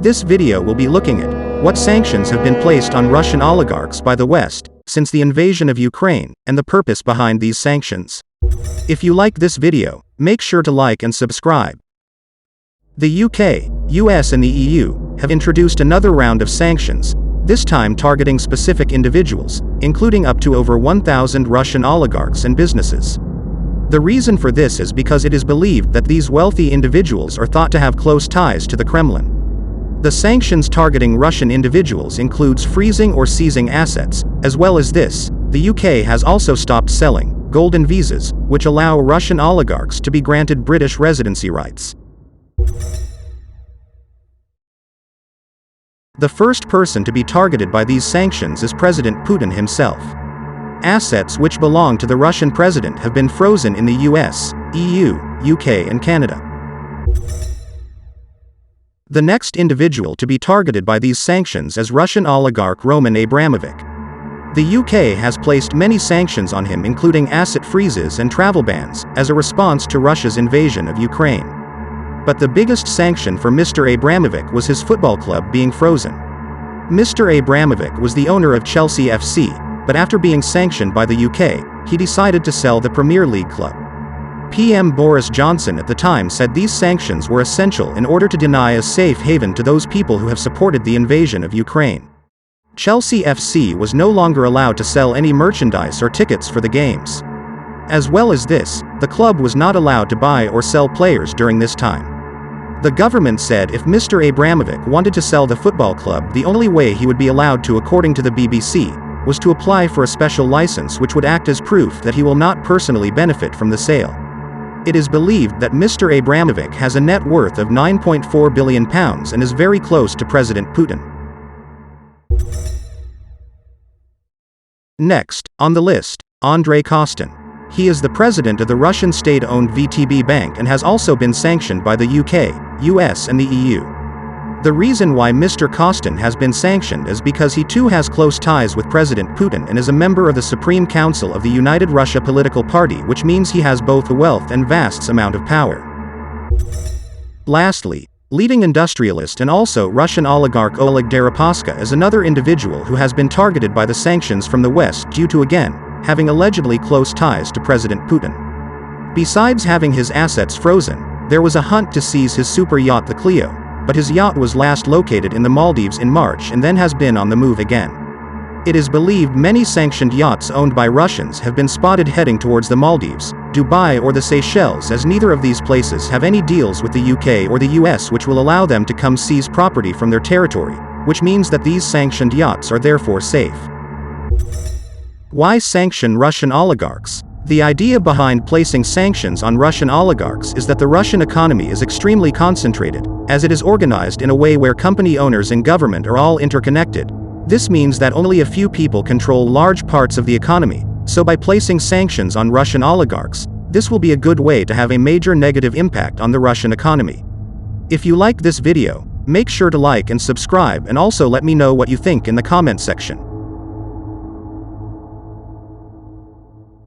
This video will be looking at what sanctions have been placed on Russian oligarchs by the West since the invasion of Ukraine, and the purpose behind these sanctions. If you like this video, make sure to like and subscribe. The UK, US and the EU have introduced another round of sanctions, this time targeting specific individuals, including up to over 1,000 Russian oligarchs and businesses. The reason for this is because it is believed that these wealthy individuals are thought to have close ties to the Kremlin. The sanctions targeting Russian individuals includes freezing or seizing assets. As well as this, the UK has also stopped selling golden visas, which allow Russian oligarchs to be granted British residency rights. The first person to be targeted by these sanctions is President Putin himself. Assets which belong to the Russian president have been frozen in the US, EU, UK and Canada. The next individual to be targeted by these sanctions is Russian oligarch Roman Abramovich. The UK has placed many sanctions on him, including asset freezes and travel bans, as a response to Russia's invasion of Ukraine. But the biggest sanction for Mr. Abramovich was his football club being frozen. Mr. Abramovich was the owner of Chelsea FC, but after being sanctioned by the UK, he decided to sell the Premier League club. PM Boris Johnson at the time said these sanctions were essential in order to deny a safe haven to those people who have supported the invasion of Ukraine. Chelsea FC was no longer allowed to sell any merchandise or tickets for the games. As well as this, the club was not allowed to buy or sell players during this time. The government said if Mr. Abramovich wanted to sell the football club, the only way he would be allowed to, according to the BBC, was to apply for a special license which would act as proof that he will not personally benefit from the sale. It is believed that Mr. Abramovich has a net worth of £9.4 billion and is very close to President Putin. Next, on the list, Andrei Kostin. He is the president of the Russian state-owned VTB Bank and has also been sanctioned by the UK, US and the EU. The reason why Mr. Kostin has been sanctioned is because he too has close ties with President Putin and is a member of the Supreme Council of the United Russia political party, which means he has both the wealth and vast amount of power. Lastly, leading industrialist and also Russian oligarch Oleg Deripaska is another individual who has been targeted by the sanctions from the West due to again having allegedly close ties to President Putin. Besides having his assets frozen, there was a hunt to seize his super yacht the Clio, but his yacht was last located in the Maldives in March and then has been on the move again. It is believed many sanctioned yachts owned by Russians have been spotted heading towards the Maldives, Dubai or the Seychelles, as neither of these places have any deals with the UK or the US which will allow them to come seize property from their territory, which means that these sanctioned yachts are therefore safe. Why sanction Russian oligarchs? The idea behind placing sanctions on Russian oligarchs is that the Russian economy is extremely concentrated, as it is organized in a way where company owners and government are all interconnected. This means that only a few people control large parts of the economy, so by placing sanctions on Russian oligarchs, this will be a good way to have a major negative impact on the Russian economy. If you like this video, make sure to like and subscribe, and also let me know what you think in the comment section.